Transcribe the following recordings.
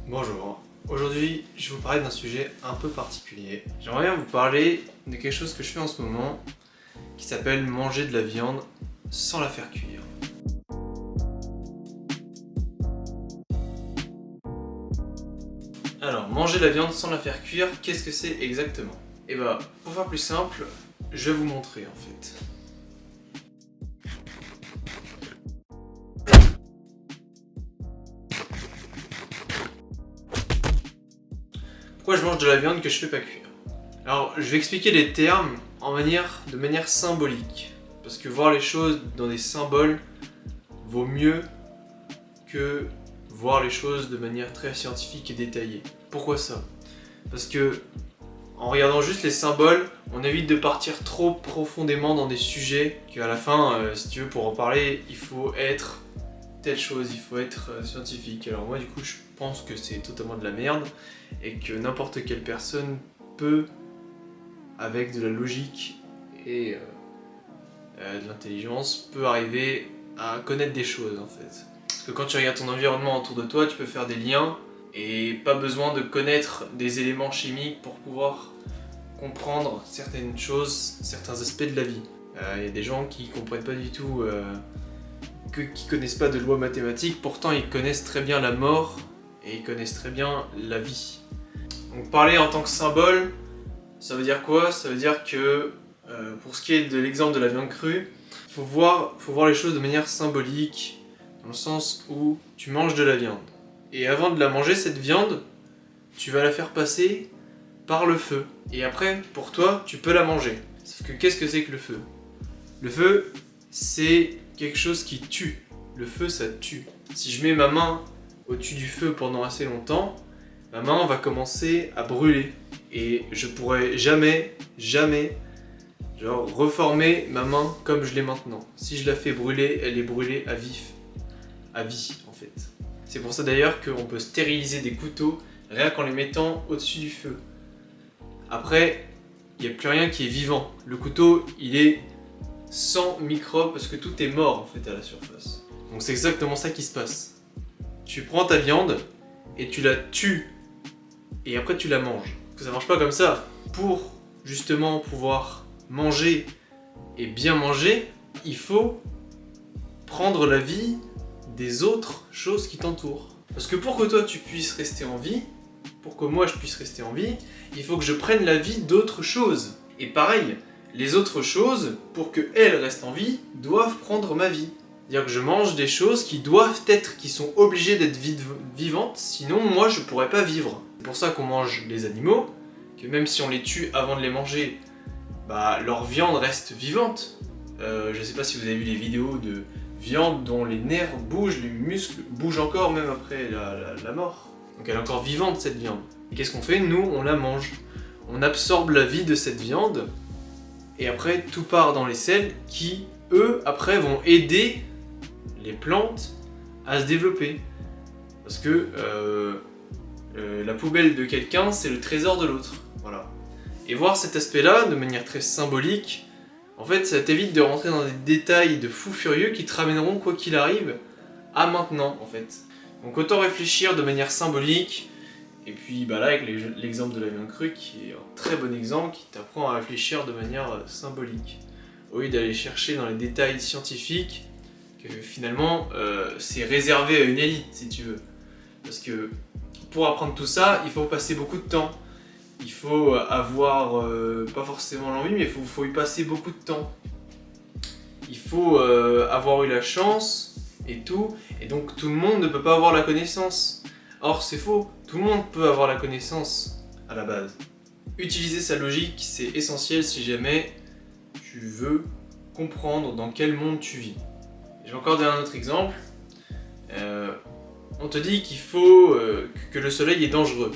Bonjour, aujourd'hui je vais vous parler d'un sujet un peu particulier. J'aimerais bien vous parler de quelque chose que je fais en ce moment qui s'appelle manger de la viande sans la faire cuire. Alors, manger de la viande sans la faire cuire, qu'est-ce que c'est exactement? Et bah, pour faire plus simple, je vais vous montrer en fait. Pourquoi je mange de la viande que je fais pas cuire? Alors, je vais expliquer les termes de manière symbolique. Parce que voir les choses dans des symboles vaut mieux que voir les choses de manière très scientifique et détaillée. Pourquoi ça? Parce que en regardant juste les symboles, on évite de partir trop profondément dans des sujets qu'à la fin, si tu veux, pour en parler, il faut être telle chose, il faut être scientifique. Alors moi du coup je pense que c'est totalement de la merde et que n'importe quelle personne peut, avec de la logique et de l'intelligence, peut arriver à connaître des choses en fait. Parce que quand tu regardes ton environnement autour de toi, tu peux faire des liens et pas besoin de connaître des éléments chimiques pour pouvoir comprendre certaines choses, certains aspects de la vie. Il y a des gens qui comprennent pas du tout, qui connaissent pas de lois mathématiques, pourtant ils connaissent très bien la mort et ils connaissent très bien la vie. Donc parler en tant que symbole, ça veut dire quoi? Ça veut dire que pour ce qui est de l'exemple de la viande crue, faut voir les choses de manière symbolique, dans le sens où tu manges de la viande. Et avant de la manger, cette viande, tu vas la faire passer par le feu. Et après, pour toi, tu peux la manger. Sauf que qu'est-ce que c'est que le feu? Le feu, c'est quelque chose qui tue. Le feu, ça tue. Si je mets ma main au-dessus du feu pendant assez longtemps, ma main va commencer à brûler. Et je pourrais jamais, reformer ma main comme je l'ai maintenant. Si je la fais brûler, elle est brûlée à vif. À vie, en fait. C'est pour ça d'ailleurs qu'on peut stériliser des couteaux rien qu'en les mettant au-dessus du feu. Après, il n'y a plus rien qui est vivant. Le couteau, il est sans microbes parce que tout est mort en fait à la surface. Donc c'est exactement ça qui se passe. Tu prends ta viande et tu la tues et après tu la manges. Parce que ça marche pas comme ça. Pour justement pouvoir manger et bien manger, il faut prendre la vie des autres choses qui t'entourent. Parce que pour que toi tu puisses rester en vie, pour que moi je puisse rester en vie, il faut que je prenne la vie d'autres choses. Et pareil, les autres choses, pour qu'elles restent en vie, doivent prendre ma vie. C'est-à-dire que je mange des choses qui doivent être, qui sont obligées d'être vivantes, sinon moi je pourrais pas vivre. C'est pour ça qu'on mange les animaux, que même si on les tue avant de les manger, bah leur viande reste vivante. Je sais pas si vous avez vu les vidéos de viande dont les nerfs bougent, les muscles bougent encore même après la mort. Donc elle est encore vivante cette viande. Et qu'est-ce qu'on fait? Nous, on la mange. On absorbe la vie de cette viande, et après tout part dans les selles qui, eux, après vont aider les plantes à se développer. Parce que la poubelle de quelqu'un, c'est le trésor de l'autre. Voilà. Et voir cet aspect-là de manière très symbolique, en fait, ça t'évite de rentrer dans des détails de fous furieux qui te ramèneront, quoi qu'il arrive, à maintenant, en fait. Donc autant réfléchir de manière symbolique, et puis bah là avec l'exemple de la viande crue qui est un très bon exemple qui t'apprend à réfléchir de manière symbolique. Au lieu d'aller chercher dans les détails scientifiques, que finalement c'est réservé à une élite si tu veux. Parce que pour apprendre tout ça, il faut passer beaucoup de temps. Il faut avoir, pas forcément l'envie, mais il faut y passer beaucoup de temps. Il faut avoir eu la chance et tout, et donc tout le monde ne peut pas avoir la connaissance. Or c'est faux, tout le monde peut avoir la connaissance à la base. Utiliser sa logique, c'est essentiel si jamais tu veux comprendre dans quel monde tu vis. Je vais encore donner un autre exemple. On te dit qu'il faut que le soleil est dangereux,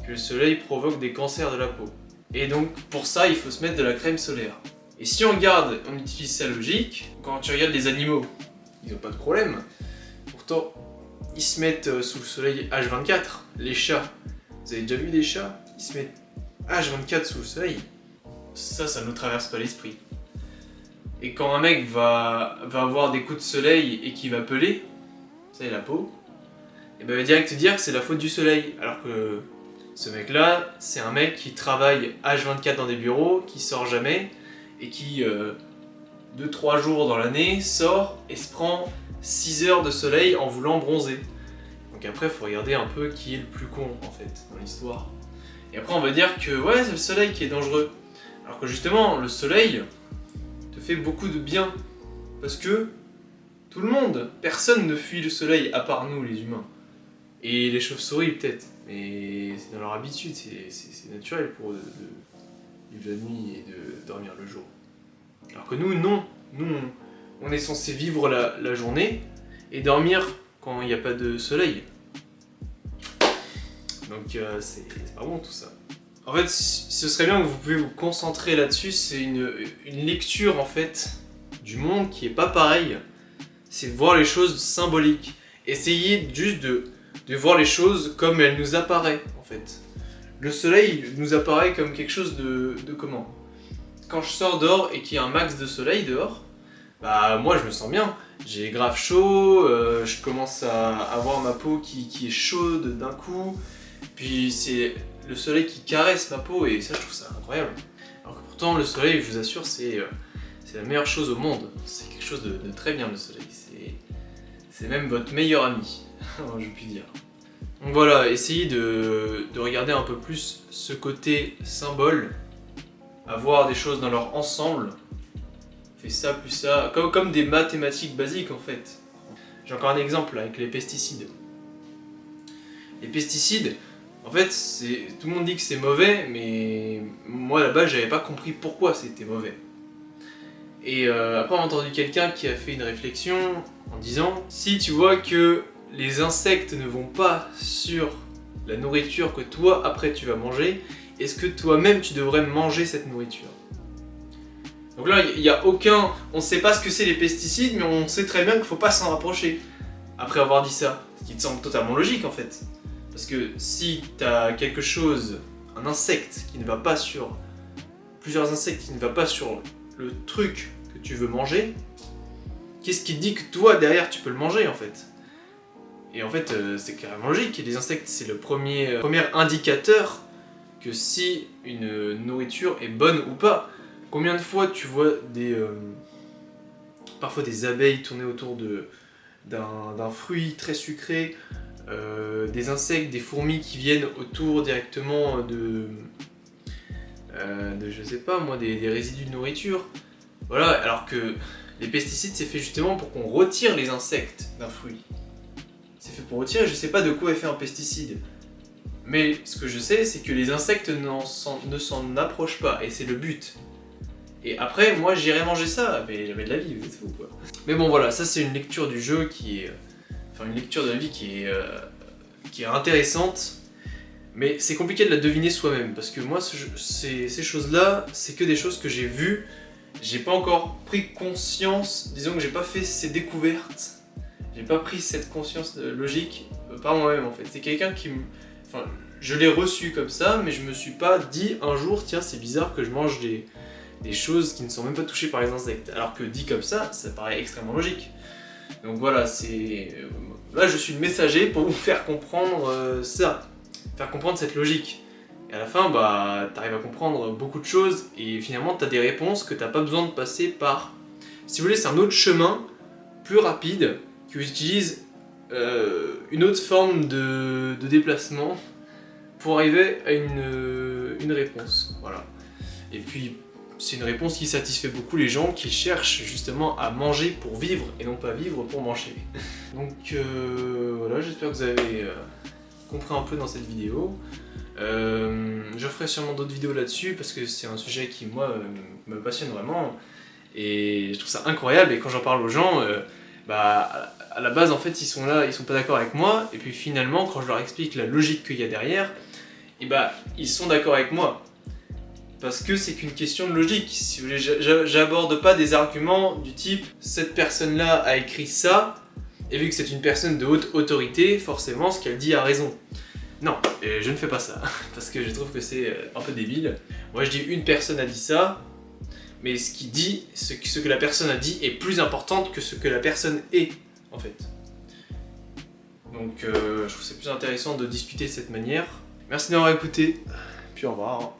que le soleil provoque des cancers de la peau. Et donc pour ça, il faut se mettre de la crème solaire. Et si on utilise sa logique, quand tu regardes les animaux, ils n'ont pas de problème. Pourtant, ils se mettent sous le soleil H24. Les chats, vous avez déjà vu des chats? Ils se mettent H24 sous le soleil. Ça ne nous traverse pas l'esprit. Et quand un mec va avoir des coups de soleil et qu'il va peler, vous savez, la peau, et ben, il va direct te dire que c'est la faute du soleil. Alors que ce mec-là, c'est un mec qui travaille H24 dans des bureaux, qui sort jamais, et qui, 2-3 jours dans l'année, sort et se prend 6 heures de soleil en voulant bronzer. Donc après, il faut regarder un peu qui est le plus con, en fait, dans l'histoire. Et après, on va dire que, ouais, c'est le soleil qui est dangereux. Alors que justement, le soleil te fait beaucoup de bien. Parce que tout le monde, personne ne fuit le soleil à part nous, les humains. Et les chauves-souris, peut-être. Mais c'est dans leur habitude, c'est naturel pour eux de vivre la nuit et de dormir le jour. Alors que nous, non. Nous, on est censé vivre la journée et dormir quand il n'y a pas de soleil. Donc c'est pas bon tout ça. En fait, ce serait bien que vous pouvez vous concentrer là-dessus. C'est une lecture en fait du monde qui est pas pareil. C'est de voir les choses symboliques. Essayez juste de voir les choses comme elles nous apparaissent en fait. Le soleil nous apparaît comme quelque chose de comment ? Quand je sors dehors et qu'il y a un max de soleil dehors, bah moi je me sens bien. J'ai grave chaud, je commence à avoir ma peau qui est chaude d'un coup. Puis c'est le soleil qui caresse ma peau et ça je trouve ça incroyable. Alors que pourtant le soleil, je vous assure, c'est la meilleure chose au monde. C'est quelque chose de très bien le soleil. C'est même votre meilleur ami, je puis dire. Donc voilà, essayez de regarder un peu plus ce côté symbole, à voir des choses dans leur ensemble. Fait ça plus ça, comme des mathématiques basiques en fait. J'ai encore un exemple avec les pesticides. Les pesticides, en fait, tout le monde dit que c'est mauvais, mais moi là-bas, j'avais pas compris pourquoi c'était mauvais. Et après, on a entendu quelqu'un qui a fait une réflexion en disant si tu vois que les insectes ne vont pas sur la nourriture que toi, après, tu vas manger, est-ce que toi-même, tu devrais manger cette nourriture ? Donc là, il n'y a aucun... On ne sait pas ce que c'est les pesticides, mais on sait très bien qu'il ne faut pas s'en rapprocher. Après avoir dit ça, ce qui te semble totalement logique en fait. Parce que si tu as quelque chose, un insecte qui ne va pas sur... Plusieurs insectes qui ne va pas sur le truc que tu veux manger, qu'est-ce qui te dit que toi, derrière, tu peux le manger en fait ? Et en fait, c'est carrément logique. Les insectes, c'est le premier indicateur que si une nourriture est bonne ou pas. Combien de fois tu vois parfois des abeilles tourner autour d'un fruit très sucré, des insectes, des fourmis qui viennent autour directement de je sais pas moi, des résidus de nourriture. Voilà, alors que les pesticides c'est fait justement pour qu'on retire les insectes d'un fruit. C'est fait pour retirer, je sais pas de quoi est fait un pesticide. Mais ce que je sais, c'est que les insectes ne s'en approchent pas, et c'est le but. Et après, moi j'irais manger ça, mais j'avais de la vie, c'est fou quoi. Mais bon voilà, ça c'est une lecture du jeu qui est... Enfin une lecture de la vie qui est intéressante, mais c'est compliqué de la deviner soi-même, parce que moi ces choses-là, c'est que des choses que j'ai vues, j'ai pas encore pris conscience, disons que j'ai pas fait ces découvertes, j'ai pas pris cette conscience logique par moi-même en fait. C'est quelqu'un qui me... Enfin, je l'ai reçu comme ça, mais je me suis pas dit un jour, tiens c'est bizarre que je mange des choses qui ne sont même pas touchées par les insectes. Alors que dit comme ça paraît extrêmement logique. Donc voilà, là je suis le messager pour vous faire comprendre ça, faire comprendre cette logique. Et à la fin, bah, t'arrives à comprendre beaucoup de choses et finalement t'as des réponses que t'as pas besoin de passer par... Si vous voulez, c'est un autre chemin, plus rapide, qui utilise une autre forme de déplacement pour arriver à une réponse. Voilà. Et puis, c'est une réponse qui satisfait beaucoup les gens qui cherchent justement à manger pour vivre et non pas vivre pour manger. Donc voilà, j'espère que vous avez compris un peu dans cette vidéo. Je ferai sûrement d'autres vidéos là-dessus parce que c'est un sujet qui moi me passionne vraiment et je trouve ça incroyable. Et quand j'en parle aux gens, bah à la base en fait ils sont là, ils sont pas d'accord avec moi, et puis finalement quand je leur explique la logique qu'il y a derrière, et bah ils sont d'accord avec moi. Parce que c'est qu'une question de logique. Si vous voulez, j'aborde pas des arguments du type cette personne-là a écrit ça, et vu que c'est une personne de haute autorité, forcément ce qu'elle dit a raison. Non, je ne fais pas ça, parce que je trouve que c'est un peu débile. Moi je dis une personne a dit ça, mais ce que la personne a dit est plus importante que ce que la personne est, en fait. Donc je trouve c'est plus intéressant de discuter de cette manière. Merci d'avoir écouté, puis au revoir.